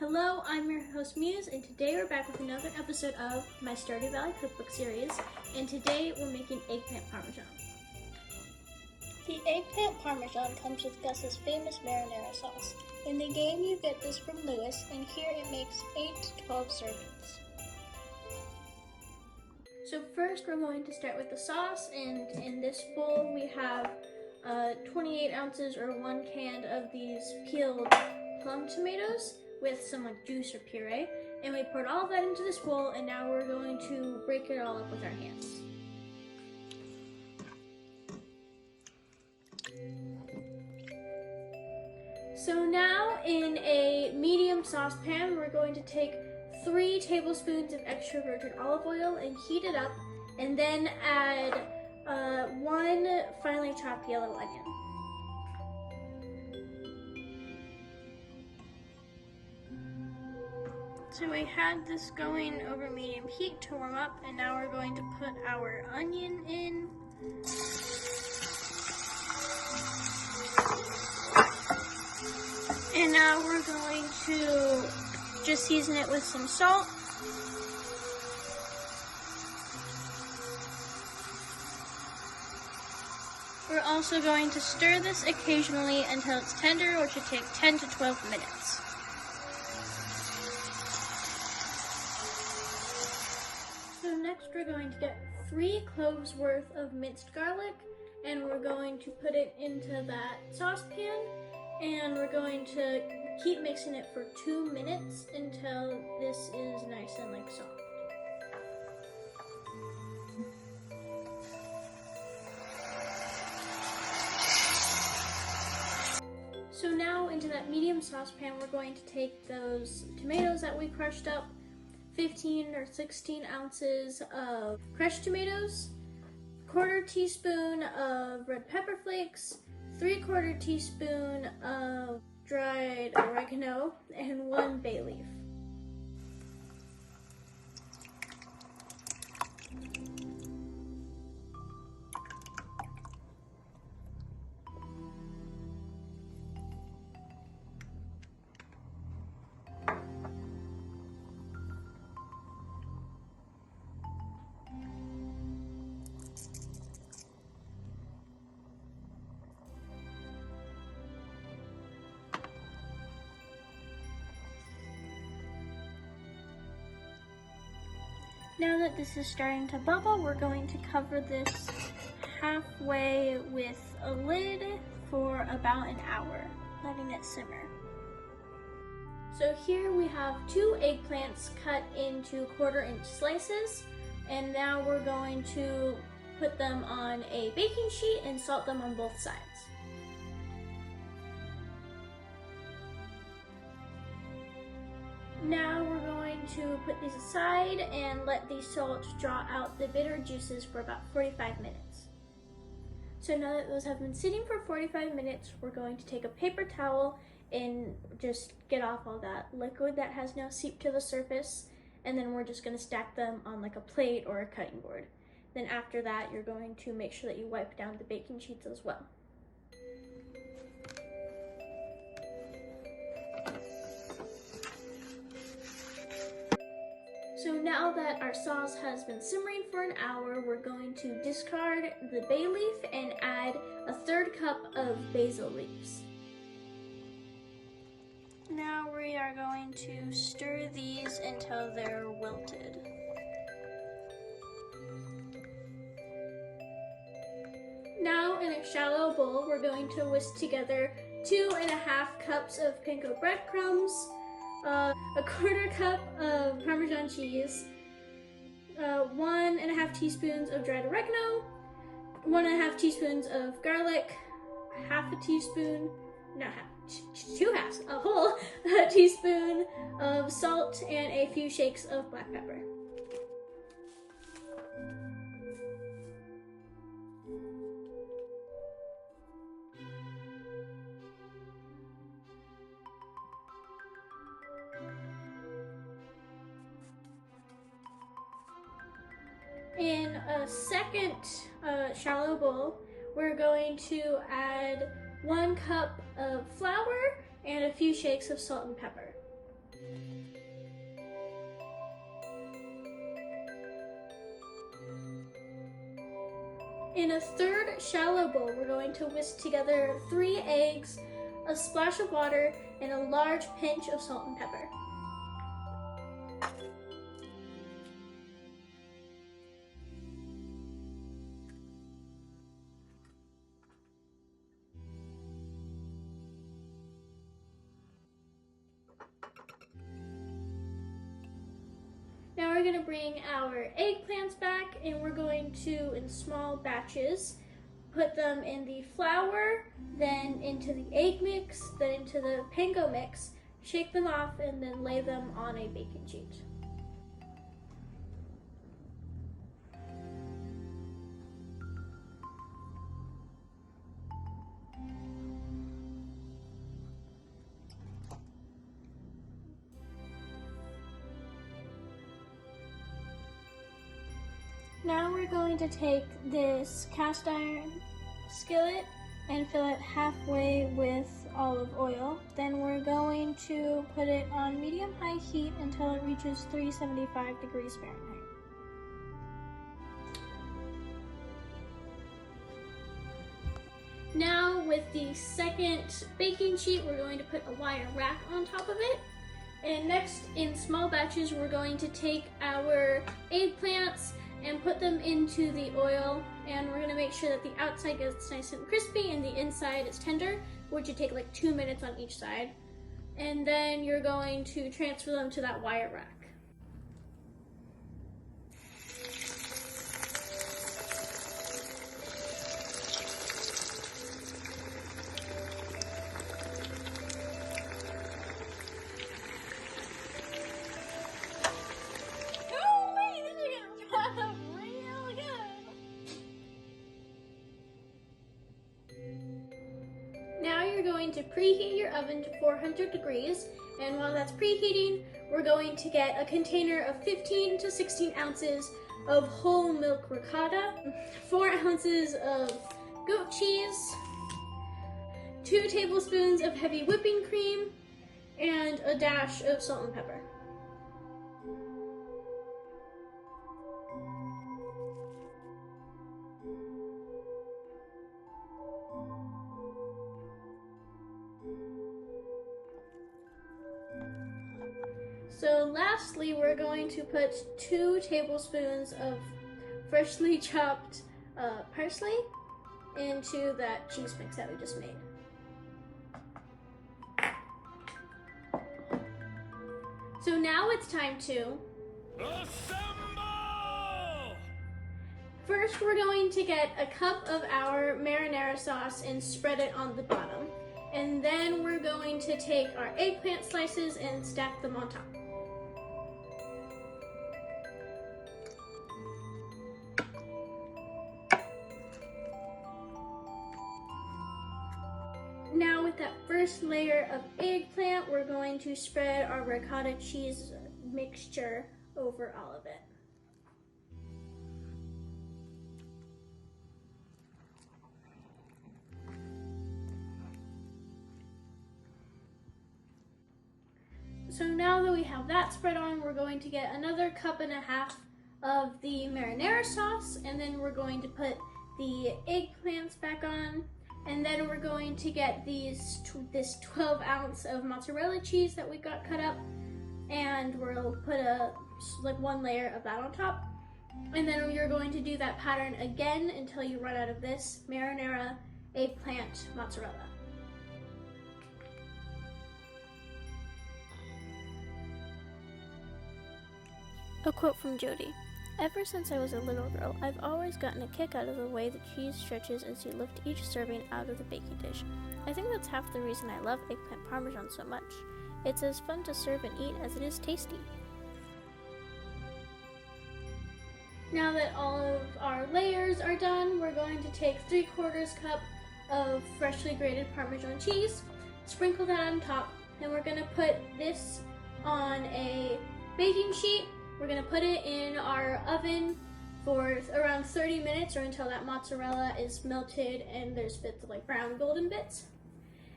Hello, I'm your host Muse, and today we're back with another episode of my Stardew Valley cookbook series, and today we're making eggplant parmesan. The eggplant parmesan comes with Gus's famous marinara sauce. In the game you get this from Lewis, and here it makes 8 to 12 servings. So first we're going to start with the sauce, and in this bowl we have 28 ounces or 1 can of these peeled plum tomatoes with some juice or puree, and we poured all of that into this bowl, and now we're going to break it all up with our hands. So now in a medium saucepan, we're going to take 3 tablespoons of extra virgin olive oil and heat it up, and then add 1 finely chopped yellow onion. So we had this going over medium heat to warm up, and now we're going to put our onion in. And now we're going to just season it with some salt. We're also going to stir this occasionally until it's tender, which should take 10 to 12 minutes. So next we're going to get 3 cloves worth of minced garlic, and we're going to put it into that saucepan, and we're going to keep mixing it for 2 minutes until this is nice and soft. So now into that medium saucepan, we're going to take those tomatoes that we crushed up, 15 or 16 ounces of crushed tomatoes, 1/4 teaspoon of red pepper flakes, 3/4 teaspoon of dried oregano, and 1 bay leaf. Now that this is starting to bubble, we're going to cover this halfway with a lid for about an hour, letting it simmer. So here we have 2 eggplants cut into 1/4 inch slices, and now we're going to put them on a baking sheet and salt them on both sides. Now we're going to put these aside and let the salt draw out the bitter juices for about 45 minutes. So now that those have been sitting for 45 minutes, we're going to take a paper towel and just get off all that liquid that has now seeped to the surface, and then we're just going to stack them on a plate or a cutting board. Then after that, you're going to make sure that you wipe down the baking sheets as well. So now that our sauce has been simmering for an hour, we're going to discard the bay leaf and add a 1/3 cup of basil leaves. Now we are going to stir these until they're wilted. Now in a shallow bowl, we're going to whisk together 2½ cups of panko breadcrumbs, a 1/4 cup of Parmesan cheese, 1½ teaspoons of dried oregano, 1½ teaspoons of garlic, a whole teaspoon of salt, and a few shakes of black pepper. In a second shallow bowl, we're going to add 1 cup of flour and a few shakes of salt and pepper. In a third shallow bowl, we're going to whisk together 3 eggs, a splash of water, and a large pinch of salt and pepper. Now we're going to bring our eggplants back, and we're going to, in small batches, put them in the flour, then into the egg mix, then into the panko mix, shake them off, and then lay them on a baking sheet. Now we're going to take this cast iron skillet and fill it halfway with olive oil. Then we're going to put it on medium-high heat until it reaches 375 degrees Fahrenheit. Now with the second baking sheet, we're going to put a wire rack on top of it. And next, in small batches, we're going to take our eggplants and put them into the oil, and we're gonna make sure that the outside gets nice and crispy and the inside is tender, which would take like 2 minutes on each side. And then you're going to transfer them to that wire rack. Now you're going to preheat your oven to 400 degrees, and while that's preheating, we're going to get a container of 15 to 16 ounces of whole milk ricotta, 4 ounces of goat cheese, 2 tablespoons of heavy whipping cream, and a dash of salt and pepper. So lastly, we're going to put 2 tablespoons of freshly chopped parsley into that cheese mix that we just made. So now it's time to assemble! First, we're going to get a cup of our marinara sauce and spread it on the bottom. And then we're going to take our eggplant slices and stack them on top. Now with that first layer of eggplant, we're going to spread our ricotta cheese mixture over all of it. So now that we have that spread on, we're going to get another cup and a half of the marinara sauce, and then we're going to put the eggplants back on. And then we're going to get this 12 ounce of mozzarella cheese that we got cut up, and we'll put like 1 layer of that on top. And then you're going to do that pattern again until you run out of this marinara eggplant mozzarella. A quote from Jody. Ever since I was a little girl, I've always gotten a kick out of the way the cheese stretches as you lift each serving out of the baking dish. I think that's half the reason I love eggplant parmesan so much. It's as fun to serve and eat as it is tasty. Now that all of our layers are done, we're going to take 3/4 cup of freshly grated Parmesan cheese, sprinkle that on top, and we're gonna put this on a baking sheet. We're gonna put it in our oven for around 30 minutes, or until that mozzarella is melted and there's bits of like brown golden bits.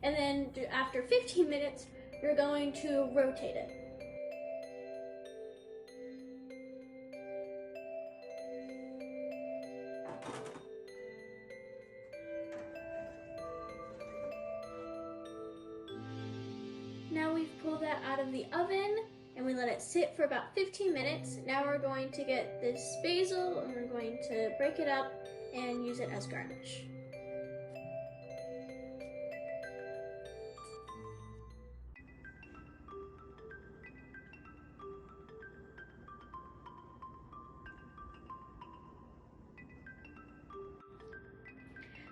And then after 15 minutes, you're going to rotate it. the oven and we let it sit for about 15 minutes. Now we're going to get this basil and we're going to break it up and use it as garnish.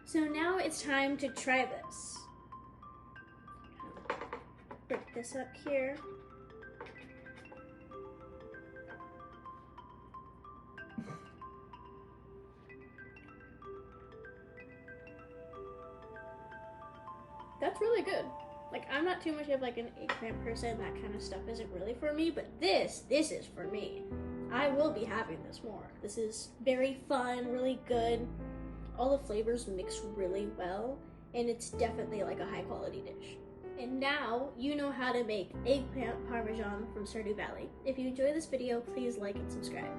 So now it's time to try this. Break this up here. That's really good. Like, I'm not too much of like an eggplant person. That kind of stuff isn't really for me, but this is for me. I will be having this more. This is very fun, really good. All the flavors mix really well, and it's definitely like a high quality dish. And now you know how to make eggplant parmesan from Stardew Valley. If you enjoy this video, please like and subscribe.